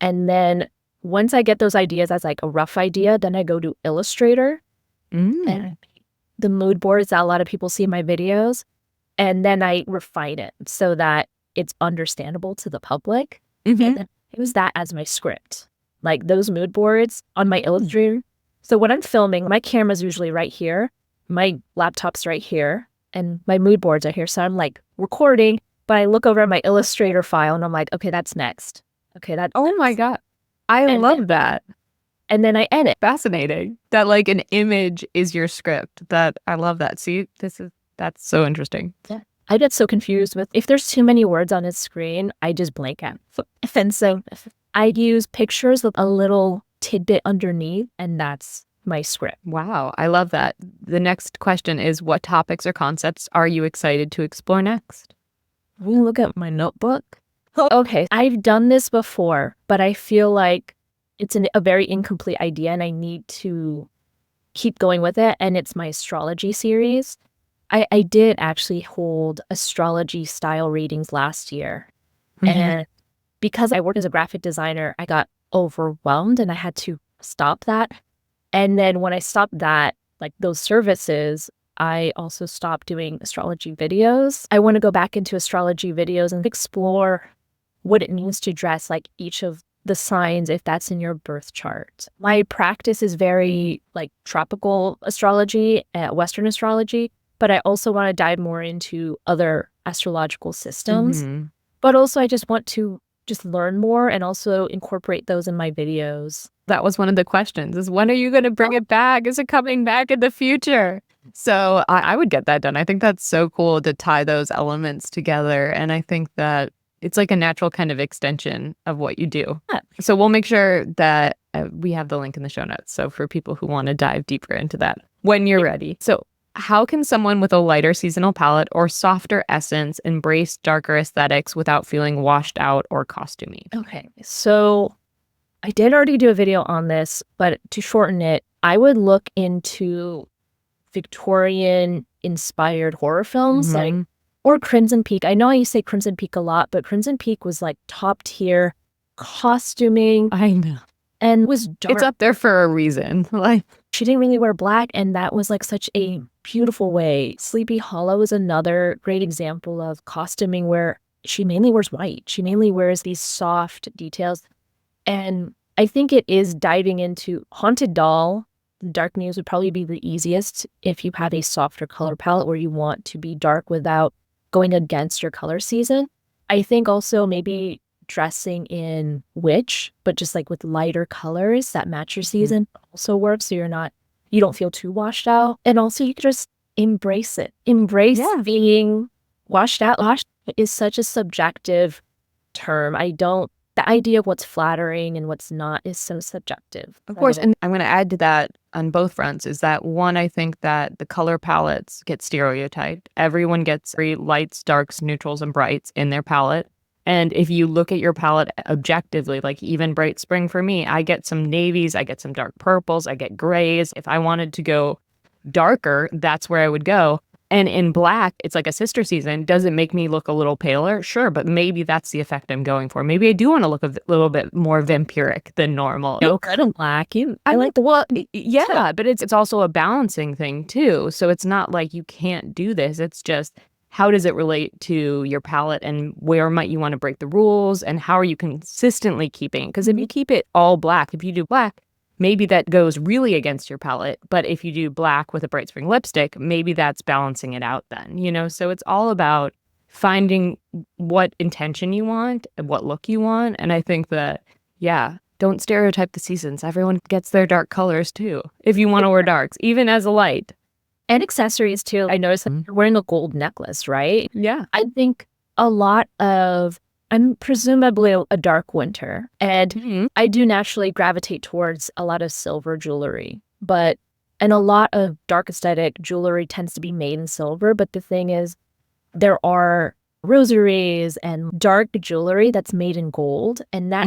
And then once I get those ideas as like a rough idea, then I go to Illustrator and the mood boards that a lot of people see in my videos. And then I refine it so that it's understandable to the public. And then I use that as my script, like those mood boards on my Illustrator. So when I'm filming, my camera's usually right here. My laptop's right here. And my mood boards are here. So I'm like recording, but I look over at my Illustrator file and I'm like, okay, that's next. Okay, that's oh my God. I love that. And then I edit. Fascinating. That like an image is your script. That I love that. See, that's so interesting. Yeah. I get so confused with if there's too many words on a screen, I just blank out. And so I use pictures with a little tidbit underneath, and that's my script. Wow, I love that. The next question is, what topics or concepts are you excited to explore next? Let me look at my notebook. Okay, I've done this before, but I feel like it's a very incomplete idea and I need to keep going with it. And it's my astrology series. I did actually hold astrology style readings last year. And because I work as a graphic designer, I got overwhelmed and I had to stop that. And then when I stopped that, like those services, I also stopped doing astrology videos. I want to go back into astrology videos and explore what it means to dress like each of the signs if that's in your birth chart. My practice is very like tropical astrology, Western astrology, but I also want to dive more into other astrological systems. But also I just want to just learn more and also incorporate those in my videos. That was one of the questions, is when are you going to bring it back? Is it coming back in the future? So I would get that done. I think that's so cool to tie those elements together. And I think that it's like a natural kind of extension of what you do. Yeah. So we'll make sure that we have the link in the show notes. So for people who want to dive deeper into that when you're ready. So how can someone with a lighter seasonal palette or softer essence embrace darker aesthetics without feeling washed out or costumey? Okay, so I did already do a video on this, but to shorten it, I would look into Victorian inspired horror films like or Crimson Peak. I know I say Crimson Peak a lot, but Crimson Peak was like top tier costuming. I know. And was dark. It's up there for a reason. Like she didn't really wear black, and that was like such a beautiful way. Sleepy Hollow is another great example of costuming where she mainly wears white. She mainly wears these soft details. And I think it is diving into Haunted Doll. Dark Muse would probably be the easiest if you have a softer color palette where you want to be dark without going against your color season. I think also maybe dressing in Witch, but just like with lighter colors that match your season also works. So you don't feel too washed out. And also you can just embrace it. Embrace being washed out. Washed is such a subjective term. The idea of what's flattering and what's not is so subjective. Of course. And I'm going to add to that on both fronts is that one, I think that the color palettes get stereotyped. Everyone gets very lights, darks, neutrals, and brights in their palette. And if you look at your palette objectively, like even Bright Spring for me, I get some navies, I get some dark purples, I get grays. If I wanted to go darker, that's where I would go. And in black, it's like a sister season. Does it make me look a little paler? Sure, but maybe that's the effect I'm going for. Maybe I do want to look a little bit more vampiric than normal. You look good in black. I like the well, yeah, but it's also a balancing thing too. So it's not like you can't do this. It's just how does it relate to your palette and where might you want to break the rules and how are you consistently keeping? Because if you keep it all black, if you do black, maybe that goes really against your palette. But if you do black with a Bright Spring lipstick, maybe that's balancing it out then, you know? So it's all about finding what intention you want and what look you want. And I think that, don't stereotype the seasons. Everyone gets their dark colors too, if you want to wear darks, even as a light. And accessories too. I noticed that you're wearing a gold necklace, right? Yeah. I think I'm presumably a dark winter, and I do naturally gravitate towards a lot of silver jewelry. And a lot of dark aesthetic jewelry tends to be made in silver. But the thing is, there are rosaries and dark jewelry that's made in gold, and that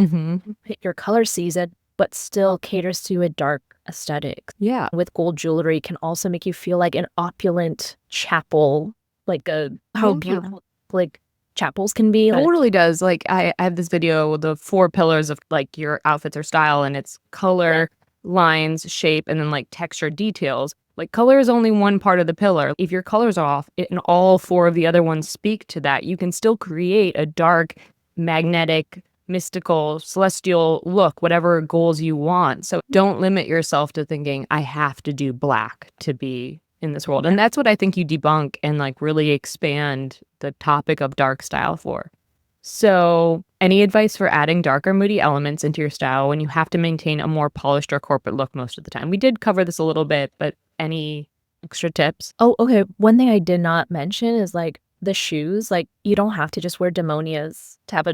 fit your color season, but still caters to a dark aesthetic. Yeah. With gold jewelry can also make you feel like an opulent chapel, like how beautiful like chapels can be. It totally does. Like I have this video with the 4 pillars of like your outfits or style, and it's color, lines, shape, and then like texture details. Like color is only one part of the pillar. If your color's off and all 4 of the other ones speak to that, you can still create a dark, magnetic, mystical, celestial look, whatever goals you want. So don't limit yourself to thinking, I have to do black to be in this world. And that's what I think you debunk and like really expand the topic of dark style for. So any advice for adding darker moody elements into your style when you have to maintain a more polished or corporate look most of the time? We did cover this a little bit, but any extra tips? Oh, okay. One thing I did not mention is like the shoes. Like you don't have to just wear demonias to have a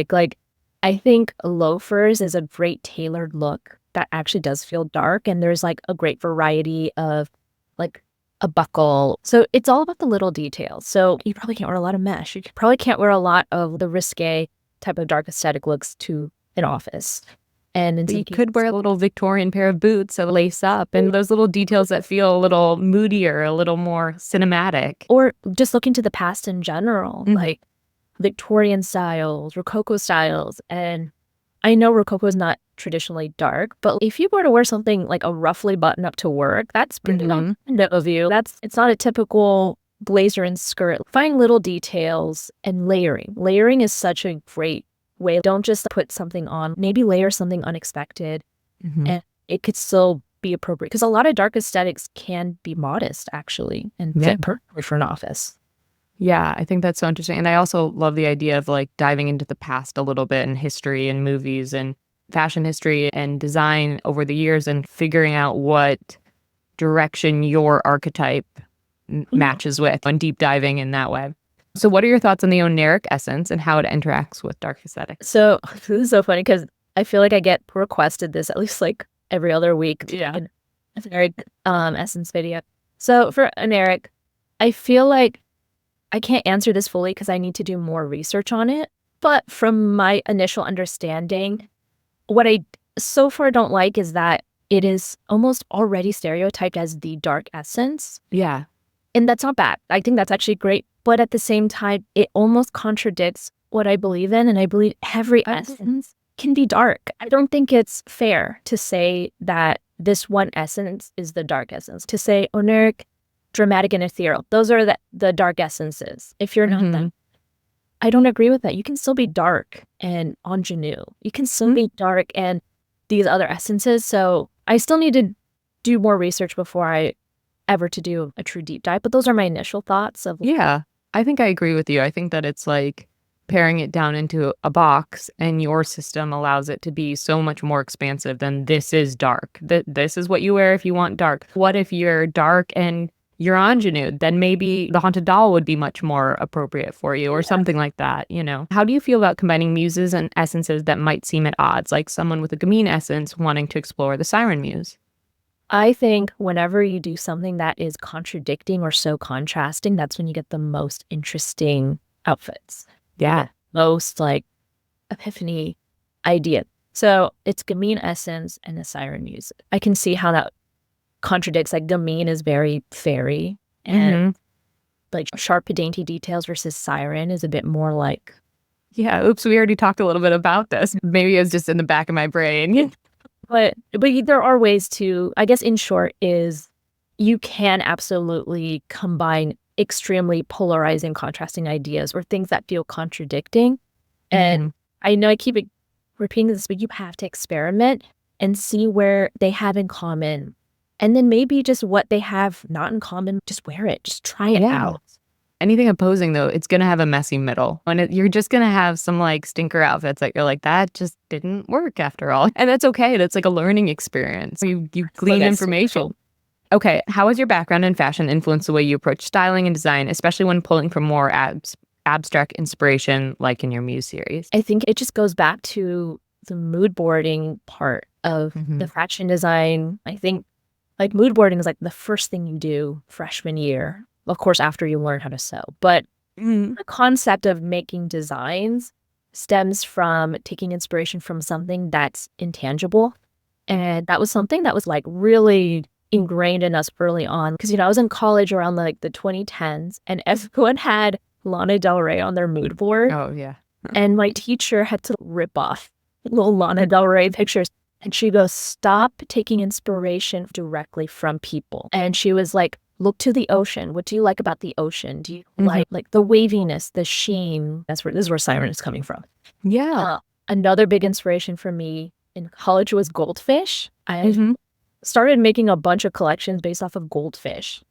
like I think loafers is a great tailored look that actually does feel dark, and there's like a great variety of like a buckle. So it's all about the little details. So you probably can't wear a lot of mesh. You probably can't wear a lot of the risque type of dark aesthetic looks to an office. And in You some could cases, wear a little Victorian pair of boots that lace up and those little details that feel a little moodier, a little more cinematic. or just looking to the past in general, Mhm. like Victorian styles, Rococo styles. And I know Rococo is not traditionally dark, but if you were to wear something like a roughly button up to work, that's pretty on of you. It's not a typical blazer and skirt. Find little details and layering. Layering is such a great way. Don't just put something on, maybe layer something unexpected and it could still be appropriate. Because a lot of dark aesthetics can be modest, actually, and fit perfectly for an office. Yeah, I think that's so interesting. And I also love the idea of like diving into the past a little bit and history and movies and fashion history and design over the years and figuring out what direction your archetype matches with and deep diving in that way. So what are your thoughts on the oneric essence and how it interacts with dark aesthetics? So this is so funny because I feel like I get requested this at least like every other week. Yeah. In a generic essence video. So for generic, I feel like I can't answer this fully because I need to do more research on it. But from my initial understanding, what I so far don't like is that it is almost already stereotyped as the dark essence. Yeah. And that's not bad. I think that's actually great. But at the same time, it almost contradicts what I believe in. And I believe every essence can be dark. I don't think it's fair to say that this one essence is the dark essence. To say oniric, dramatic, and ethereal, those are the dark essences. If you're not them, I don't agree with that. You can still be dark and ingenue. You can still be dark and these other essences. So I still need to do more research before I ever to do a true deep dive. But those are my initial thoughts of. Yeah, I think I agree with you. I think that it's like paring it down into a box and your system allows it to be so much more expansive than this is dark. This is what you wear if you want dark. What if you're dark and you're ingenue? Then maybe the haunted doll would be much more appropriate for you or something like that, you know? How do you feel about combining muses and essences that might seem at odds, like someone with a gamine essence wanting to explore the Siren muse? I think whenever you do something that is contradicting or so contrasting, that's when you get the most interesting outfits. Yeah. Most like epiphany idea. So it's gamine essence and the Siren muse. I can see how that contradicts. Like gamine is very fairy and like sharp dainty details versus Siren is a bit more like. Yeah. Oops, we already talked a little bit about this. Maybe it was just in the back of my brain. But there are ways to, I guess in short, is you can absolutely combine extremely polarizing, contrasting ideas or things that feel contradicting. And I know I keep repeating this, but you have to experiment and see where they have in common. And then maybe just what they have not in common, just wear it. Just try it out. Anything opposing, though, it's going to have a messy middle. And you're just going to have some like stinker outfits that you're like, that just didn't work after all. And that's okay. That's like a learning experience. You glean information. Okay. How has your background in fashion influenced the way you approach styling and design, especially when pulling from more abstract inspiration like in your Muse series? I think it just goes back to the mood boarding part of the fashion design. I think like mood boarding is like the first thing you do freshman year. Of course, after you learn how to sew. But the concept of making designs stems from taking inspiration from something that's intangible. And that was something that was like really ingrained in us early on. Because, I was in college around like the 2010s and everyone had Lana Del Rey on their mood board. Oh, yeah. And my teacher had to rip off little Lana Del Rey pictures. And she goes, stop taking inspiration directly from people. And she was like, look to the ocean. What do you like about the ocean? Do you like the waviness, the sheen? This is where Siren is coming from. Yeah. Another big inspiration for me in college was goldfish. I started making a bunch of collections based off of goldfish.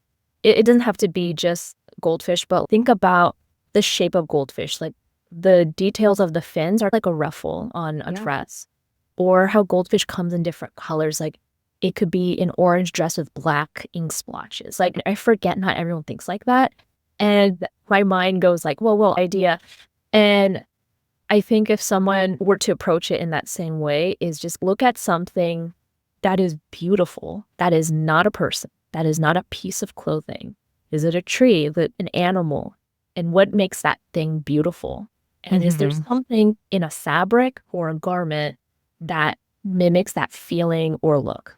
It doesn't have to be just goldfish, but think about the shape of goldfish. Like the details of the fins are like a ruffle on a dress, or how goldfish comes in different colors. Like it could be an orange dress with black ink splotches. Like I forget not everyone thinks like that. And my mind goes like, whoa, idea. And I think if someone were to approach it in that same way is just look at something that is beautiful, that is not a person, that is not a piece of clothing. Is it a tree? Is it an animal? And what makes that thing beautiful? And is there something in a fabric or a garment that mimics that feeling or look.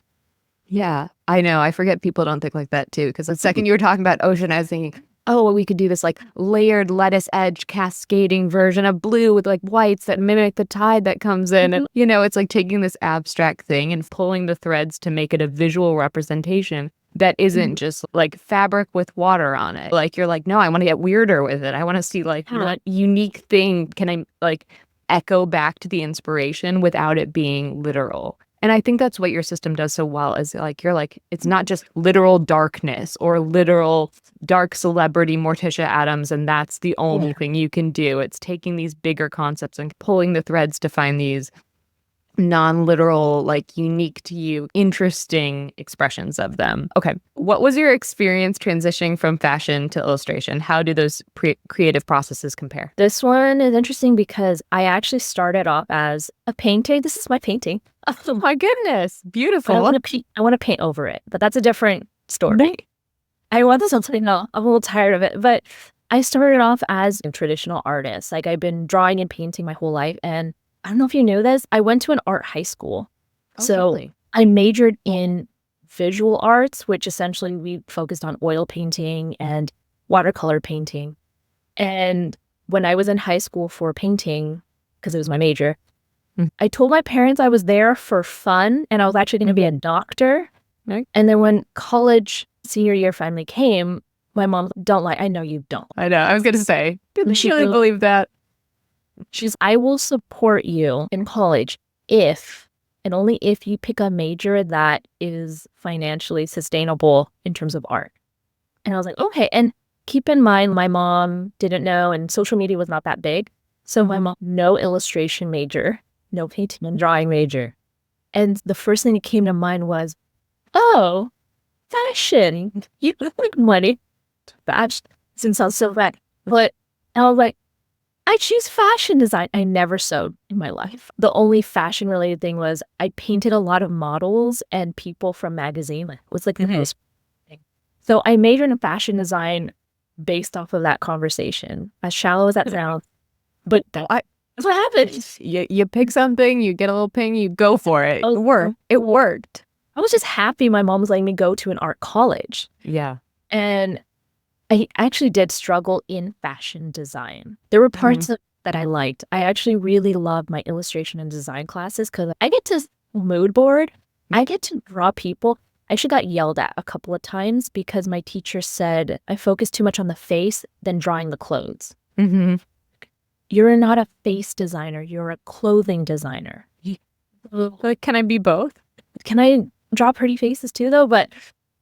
Yeah, I know. I forget people don't think like that too. Because the second you were talking about ocean, I was thinking, oh, well, we could do this like layered lettuce edge cascading version of blue with like whites that mimic the tide that comes in. And, it's like taking this abstract thing and pulling the threads to make it a visual representation that isn't just like fabric with water on it. Like, you're like, no, I want to get weirder with it. I want to see like what unique thing can I like echo back to the inspiration without it being literal. And I think that's what your system does so well is like, you're like, it's not just literal darkness or literal dark celebrity Morticia Adams, and that's the only thing you can do. It's taking these bigger concepts and pulling the threads to find these non-literal, like unique to you, interesting expressions of them. Okay. What was your experience transitioning from fashion to illustration? How do those creative processes compare? This one is interesting because I actually started off as a painting. This is my painting. Oh my goodness. Beautiful. I want to paint over it, but that's a different story. I want something else. I'm a little tired of it, but I started off as a traditional artist. Like I've been drawing and painting my whole life. And I don't know if you know this, I went to an art high school. Really? I majored in visual arts, which essentially we focused on oil painting and watercolor painting. And when I was in high school for painting, because it was my major, I told my parents I was there for fun and I was actually going to be a doctor. And then when college senior year finally came, my mom, don't lie, I know you don't. I know, I was going to say, didn't she really believe that? She's, I will support you in college if, and only if you pick a major that is financially sustainable in terms of art. And I was like, okay. And keep in mind, my mom didn't know, and social media was not that big. So my mom, no illustration major, no painting and drawing major. And the first thing that came to mind was, oh, fashion. You like money. Fashion. It sounds so bad. But I was like, I choose fashion design. I never sewed in my life. The only fashion related thing was I painted a lot of models and people from magazine. It was like the most thing. So I majored in fashion design based off of that conversation. As shallow as that sounds, but that's what happened. You pick something, you get a little ping, you go for it. It worked. It worked. I was just happy my mom was letting me go to an art college. Yeah. And I actually did struggle in fashion design. There were parts of that I liked. I actually really loved my illustration and design classes because I get to mood board. I get to draw people. I actually got yelled at a couple of times because my teacher said I focused too much on the face than drawing the clothes. You're not a face designer. You're a clothing designer. Like, can I be both? Can I draw pretty faces too, though? But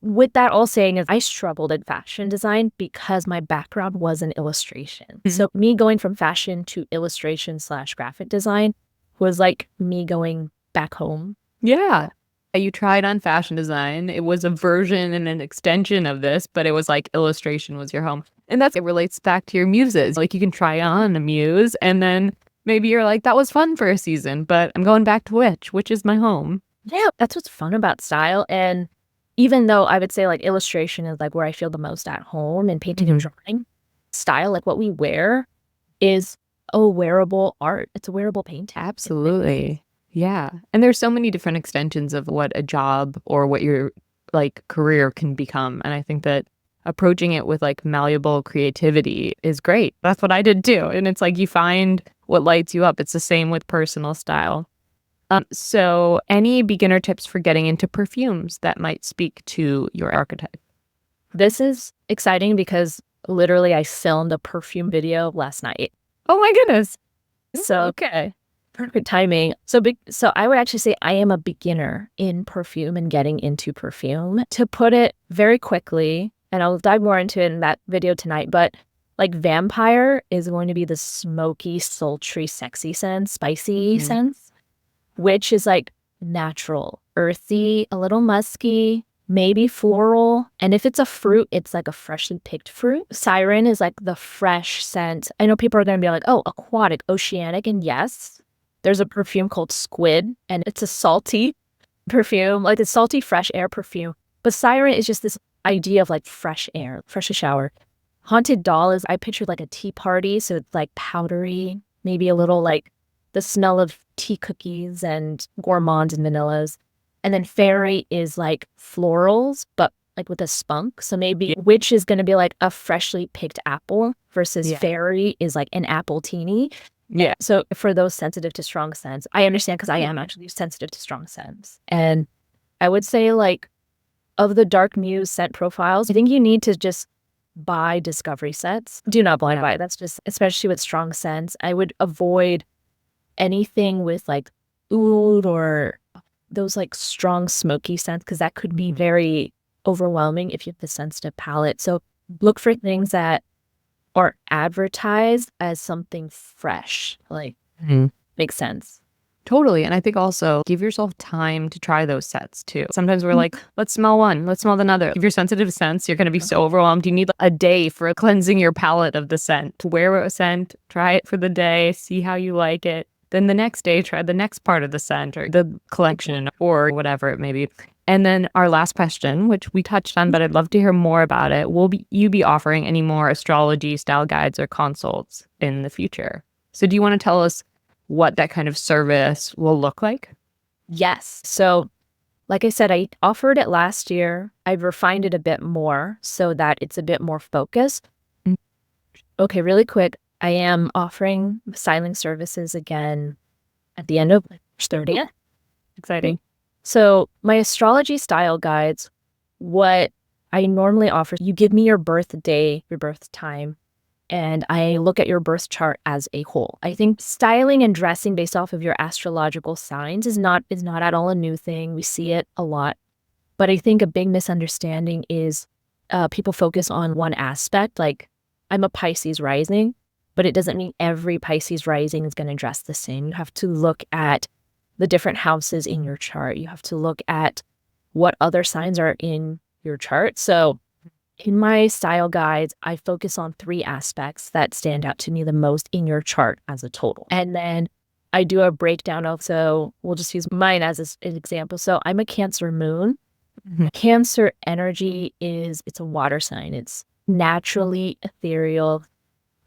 with that all saying is I struggled in fashion design because my background was in illustration. So me going from fashion to illustration / graphic design was like me going back home. Yeah. You tried on fashion design. It was a version and an extension of this, but it was like illustration was your home. And it relates back to your muses. Like you can try on a muse and then maybe you're like, that was fun for a season, but I'm going back to which is my home. Yeah, that's what's fun about style. And even though I would say like illustration is like where I feel the most at home and painting and drawing, style, like what we wear is a wearable art. It's a wearable painting. Absolutely. Yeah. And there's so many different extensions of what a job or what your like career can become. And I think that approaching it with like malleable creativity is great. That's what I did too. And it's like you find what lights you up. It's the same with personal style. So any beginner tips for getting into perfumes that might speak to your archetype? This is exciting because literally I filmed a perfume video last night. Oh my goodness. So okay. Perfect timing. So I would actually say I am a beginner in perfume and getting into perfume. To put it very quickly, and I'll dive more into it in that video tonight, but like Vampire is going to be the smoky, sultry, sexy scent, spicy scents, which is like natural, earthy, a little musky, maybe floral. And if it's a fruit, it's like a freshly picked fruit. Siren is like the fresh scent. I know people are going to be like, oh, aquatic, oceanic. And yes, there's a perfume called Squid, and it's a salty perfume, like a salty, fresh air perfume. But Siren is just this idea of like fresh air, fresh shower. Haunted Doll is, I pictured like a tea party. So it's like powdery, maybe a little like the smell of tea cookies and gourmands and vanillas. And then fairy is like florals, but like with a spunk. So maybe witch is going to be like a freshly picked apple versus fairy is like an apple teeny. Yeah. So for those sensitive to strong scents, I understand because I am actually sensitive to strong scents. And I would say like of the Dark Muse scent profiles, I think you need to just buy discovery sets. Do not blind buy. That's just, especially with strong scents. I would avoid anything with like oud or those like strong smoky scents because that could be very overwhelming if you have the sensitive palate. So look for things that are advertised as something fresh, like makes sense. Totally. And I think also give yourself time to try those sets too. Sometimes we're like, let's smell one, let's smell another. If you're sensitive to scents, you're going to be so overwhelmed. You need a day for cleansing your palate of the scent. Wear a scent, try it for the day, see how you like it. Then the next day, try the next part of the scent or the collection or whatever it may be. And then our last question, which we touched on, but I'd love to hear more about it. Will you be offering any more astrology style guides or consults in the future? So do you want to tell us what that kind of service will look like? Yes. So like I said, I offered it last year. I've refined it a bit more so that it's a bit more focused. Okay, really quick. I am offering styling services again at the end of March 30th. Exciting. So my astrology style guides, what I normally offer, you give me your birthday, your birth time, and I look at your birth chart as a whole. I think styling and dressing based off of your astrological signs is not at all a new thing. We see it a lot. But I think a big misunderstanding is people focus on one aspect. Like I'm a Pisces rising, but it doesn't mean every Pisces rising is going to dress the same. You have to look at the different houses in your chart. You have to look at what other signs are in your chart. So in my style guides, I focus on 3 aspects that stand out to me the most in your chart as a total. And then I do a breakdown of, so we'll just use mine as an example. So I'm a Cancer moon. Cancer energy it's a water sign. It's naturally ethereal,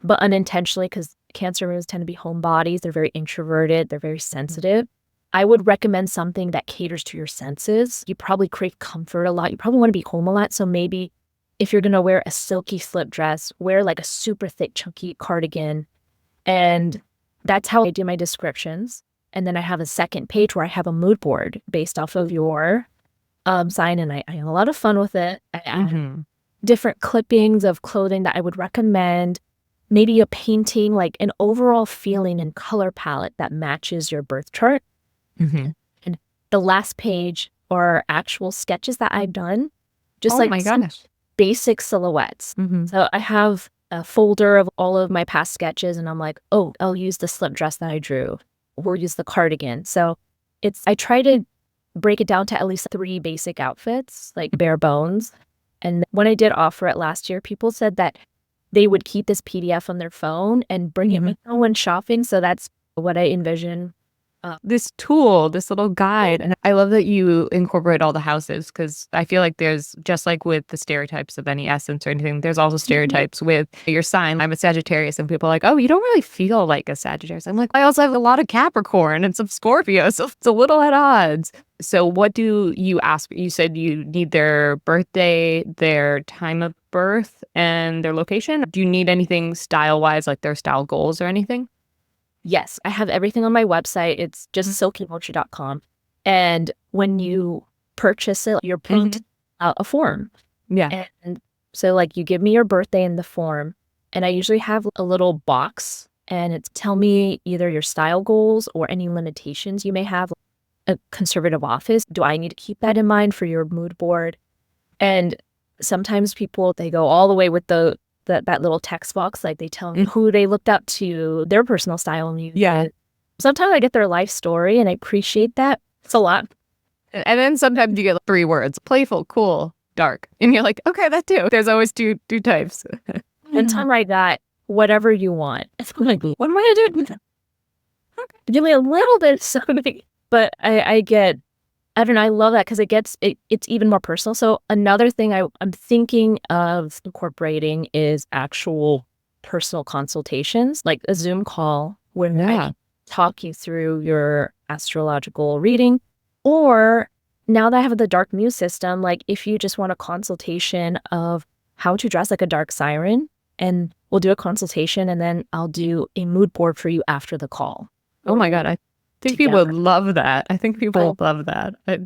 but unintentionally, because Cancer moons tend to be homebodies. They're very introverted. They're very sensitive. I would recommend something that caters to your senses. You probably crave comfort a lot. You probably want to be home a lot. So maybe if you're going to wear a silky slip dress, wear like a super thick, chunky cardigan. And that's how I do my descriptions. And then I have a second page where I have a mood board based off of your sign. And I have a lot of fun with it. I add different clippings of clothing that I would recommend. Maybe a painting, like an overall feeling and color palette that matches your birth chart. And the last page are actual sketches that I've done. Just basic silhouettes. So I have a folder of all of my past sketches and I'm like, oh, I'll use the slip dress that I drew or use the cardigan. So I try to break it down to at least 3 basic outfits, like bare bones. And when I did offer it last year, people said that they would keep this PDF on their phone and bring it with them when shopping. So that's what I envision. This tool, this little guide. And I love that you incorporate all the houses because I feel like there's, just like with the stereotypes of any essence or anything, there's also stereotypes with your sign. I'm a Sagittarius and people are like, oh, you don't really feel like a Sagittarius. I'm like, I also have a lot of Capricorn and some Scorpio, so it's a little at odds. So what do you ask? You said you need their birthday, their time of birth, and their location. Do you need anything style-wise, like their style goals or anything? Yes, I have everything on my website. It's just SilkyMochi.com. And when you purchase it, you're printed out a form. Yeah. And so like you give me your birthday in the form and I usually have a little box and it's tell me either your style goals or any limitations you may have. A conservative office. Do I need to keep that in mind for your mood board? And sometimes people, they go all the way with that little text box, like they tell me who they looked up to, their personal style muse. Yeah. Sometimes I get their life story and I appreciate that. It's a lot. And then sometimes you get 3 words, playful, cool, dark. And you're like, okay, that too. There's always two types. And time I got whatever you want. It's like, what am I going to do? Okay. Give me a little bit of something. But I don't know, I love that because it's even more personal. So another thing I'm thinking of incorporating is actual personal consultations, like a Zoom call where I talk you through your astrological reading. Or now that I have the Dark Muse system, like if you just want a consultation of how to dress like a dark siren, and we'll do a consultation, and then I'll do a mood board for you after the call. Oh my God. I think people would love that. I think people would love that. I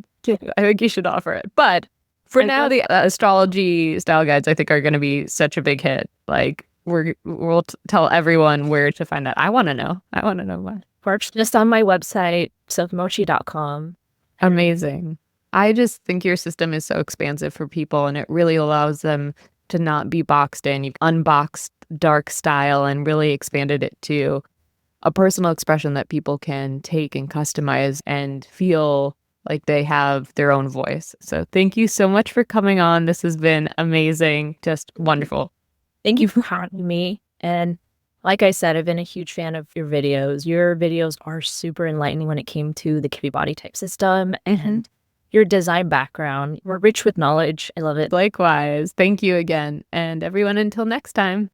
think you should offer it. But for now, the astrology style guides, I think, are going to be such a big hit. Like, we'll tell everyone where to find that. I want to know. I want to know why. Just on my website, SilkyMochi.com. Amazing. I just think your system is so expansive for people, and it really allows them to not be boxed in. You've unboxed dark style and really expanded it to a personal expression that people can take and customize and feel like they have their own voice. So thank you so much for coming on. This has been amazing. Just wonderful. Thank you for having me. And like I said, I've been a huge fan of your videos. Your videos are super enlightening when it came to the Kippy body type system and your design background. We're rich with knowledge. I love it. Likewise. Thank you again. And everyone, until next time.